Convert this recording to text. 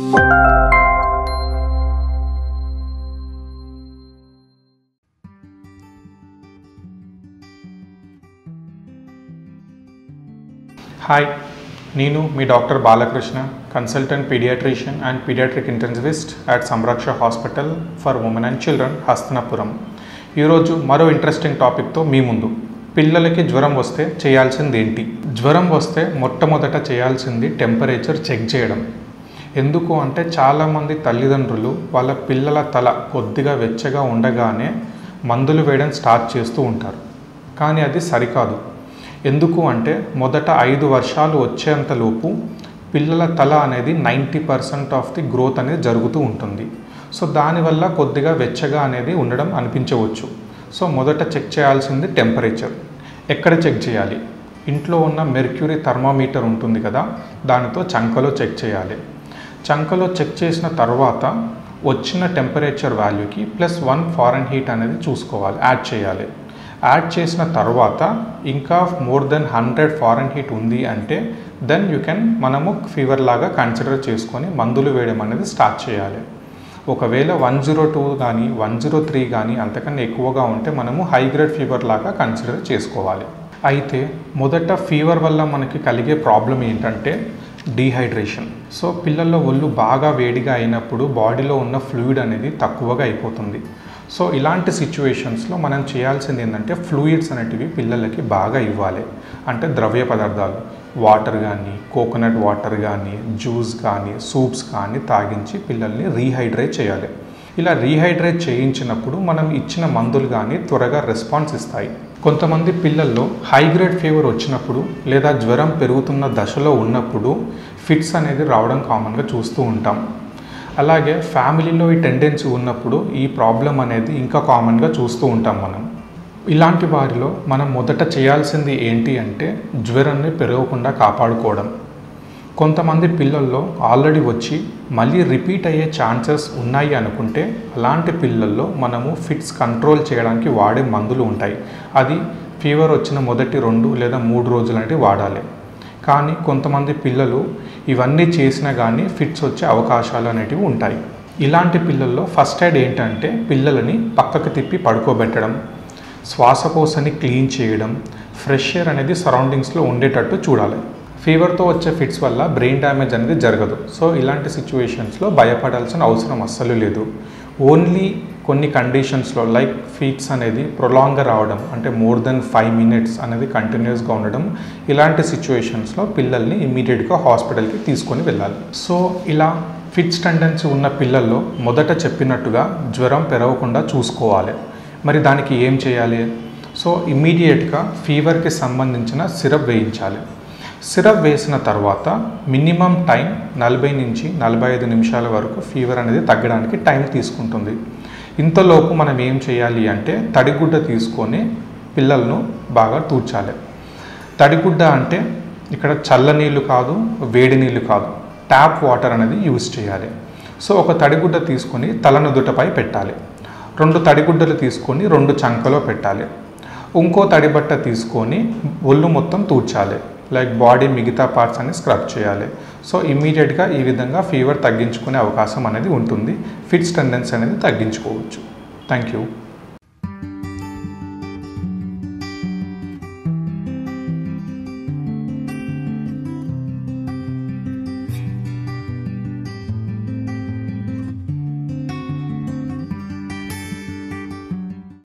Hi, నేను మీ doctor Balakrishna, consultant paediatrician and paediatric intensivist at Samraksha hospital for women and children, Hastinapuram. ఈరోజు మరో interesting టాపిక్తో మీ ముందు. పిల్లలకి జ్వరం వస్తే చేయాల్సింది ఏంటి? జ్వరం వస్తే మొట్టమొదట చేయాల్సింది టెంపరేచర్ చెక్ చేయడం. ఎందుకు అంటే చాలామంది తల్లిదండ్రులు వాళ్ళ పిల్లల తల కొద్దిగా వెచ్చగా ఉండగానే మందులు వేయడం స్టార్ట్ చేస్తూ ఉంటారు. కానీ అది సరికాదు. ఎందుకు అంటే మొదట 5 వర్షాలు వచ్చేంతలోపు పిల్లల తల అనేది 90% ఆఫ్ ది గ్రోత్ అనేది జరుగుతూ ఉంటుంది. సో దానివల్ల కొద్దిగా వెచ్చగా అనేది ఉండడం అనిపించవచ్చు. సో మొదట చెక్ చేయాల్సింది టెంపరేచర్. ఎక్కడ చెక్ చేయాలి? ఇంట్లో ఉన్న మెర్క్యూరీ థర్మామీటర్ ఉంటుంది కదా, దానితో చంకలో చెక్ చేయాలి. చంకలో చెక్ చేసిన తర్వాత వచ్చిన టెంపరేచర్ వాల్యూకి +1 ఫారెన్హీట్ అనేది చూసుకోవాలి, యాడ్ చేయాలి. యాడ్ చేసిన తర్వాత ఇంకా మోర్ దెన్ 100 ఫారెన్హీట్ ఉంది అంటే దెన్ మనము ఫీవర్ లాగా కన్సిడర్ చేసుకొని మందులు వేయడం అనేది స్టార్ట్ చేయాలి. ఒకవేళ 102 కానీ 103 కానీ అంతకన్నా ఎక్కువగా ఉంటే మనము హై గ్రేడ్ ఫీవర్ లాగా కన్సిడర్ చేసుకోవాలి. అయితే మొదట ఫీవర్ వల్ల మనకి కలిగే ప్రాబ్లం ఏంటంటే డీహైడ్రేషన్. సో పిల్లల్లో ఒళ్ళు బాగా వేడిగా అయినప్పుడు బాడీలో ఉన్న ఫ్లూయిడ్ అనేది తక్కువగా అయిపోతుంది. సో ఇలాంటి సిచ్యువేషన్స్లో మనం చేయాల్సింది ఏంటంటే ఫ్లూయిడ్స్ అనేటివి పిల్లలకి బాగా ఇవ్వాలి. అంటే ద్రవ్య పదార్థాలు, వాటర్ కానీ, కోకోనట్ వాటర్ కానీ, జ్యూస్ కానీ, సూప్స్ కానీ తాగించి పిల్లల్ని రీహైడ్రేట్ చేయాలి. ఇలా రీహైడ్రేట్ చేయించినప్పుడు మనం ఇచ్చిన మందులు కానీ త్వరగా రెస్పాన్స్ ఇస్తాయి. కొంతమంది పిల్లల్లో హై గ్రేడ్ ఫీవర్ వచ్చినప్పుడు లేదా జ్వరం పెరుగుతున్న దశలో ఉన్నప్పుడు ఫిట్స్ అనేది రావడం కామన్గా చూస్తూ ఉంటాం. అలాగే ఫ్యామిలీలో ఈ టెండెన్సీ ఉన్నప్పుడు ఈ ప్రాబ్లం అనేది ఇంకా కామన్గా చూస్తూ ఉంటాం మనం. ఇలాంటి వారిలో మనం మొదట చేయాల్సింది ఏంటి అంటే జ్వరాన్ని పెరగకుండా కాపాడుకోవడం. కొంతమంది పిల్లల్లో ఆల్రెడీ వచ్చి మళ్ళీ రిపీట్ అయ్యే ఛాన్సెస్ ఉన్నాయి అనుకుంటే అలాంటి పిల్లల్లో మనము ఫిట్స్ కంట్రోల్ చేయడానికి వాడే మందులు ఉంటాయి. అది ఫీవర్ వచ్చిన మొదటి 2 లేదా 3 రోజులు అనేది వాడాలి. కానీ కొంతమంది పిల్లలు ఇవన్నీ చేసినా కానీ ఫిట్స్ వచ్చే అవకాశాలు అనేటివి ఉంటాయి. ఇలాంటి పిల్లల్లో ఫస్ట్ ఎయిడ్ ఏంటంటే పిల్లలని పక్కకు తిప్పి పడుకోబెట్టడం, శ్వాసకోశాన్ని క్లీన్ చేయడం, ఫ్రెష్ ఎయిర్ అనేది సరౌండింగ్స్లో ఉండేటట్టు చూడాలి. ఫీవర్తో వచ్చే ఫిట్స్ వల్ల బ్రెయిన్ డ్యామేజ్ అనేది జరగదు. సో ఇలాంటి సిచ్యువేషన్స్లో భయపడాల్సిన అవసరం అస్సలు లేదు. ఓన్లీ కొన్ని కండిషన్స్లో లైక్ ఫీట్స్ అనేది ప్రొలాంగ్గా రావడం, అంటే మోర్ దెన్ 5 minutes అనేది కంటిన్యూస్గా ఉండడం, ఇలాంటి సిచ్యువేషన్స్లో పిల్లల్ని ఇమ్మీడియట్గా హాస్పిటల్కి తీసుకొని వెళ్ళాలి. సో ఇలా ఫిట్స్ టెండెన్సీ ఉన్న పిల్లల్లో మొదట చెప్పినట్టుగా జ్వరం పెరగకుండా చూసుకోవాలి. మరి దానికి ఏం చేయాలి? సో ఇమ్మీడియట్గా ఫీవర్కి సంబంధించిన సిరప్ వేయించాలి. సిరప్ వేసిన తర్వాత మినిమం టైం 40 నుంచి 45 నిమిషాల వరకు ఫీవర్ అనేది తగ్గడానికి టైం తీసుకుంటుంది. ఇంతలోపు మనం ఏం చేయాలి అంటే తడిగుడ్డ తీసుకొని పిల్లలను బాగా తూర్చాలి. తడిగుడ్డ అంటే ఇక్కడ చల్ల నీళ్ళు కాదు, వేడి నీళ్ళు కాదు, ట్యాప్ వాటర్ అనేది యూజ్ చేయాలి. సో ఒక తడిగుడ్డ తీసుకొని తలనుదుటపై పెట్టాలి. 2 తడిగుడ్డలు తీసుకొని 2 చంకలో పెట్టాలి. ఇంకో తడిబట్ట తీసుకొని ఒళ్ళు మొత్తం తూర్చాలి. లైక్ బాడీ మిగతా పార్ట్స్ అని స్క్రబ్ చేయాలి. సో ఇమ్మీడియట్గా ఈ విధంగా ఫీవర్ తగ్గించుకునే అవకాశం అనేది ఉంటుంది. ఫిట్స్ టెండెన్సీ అనేది తగ్గించుకోవచ్చు. Thank you.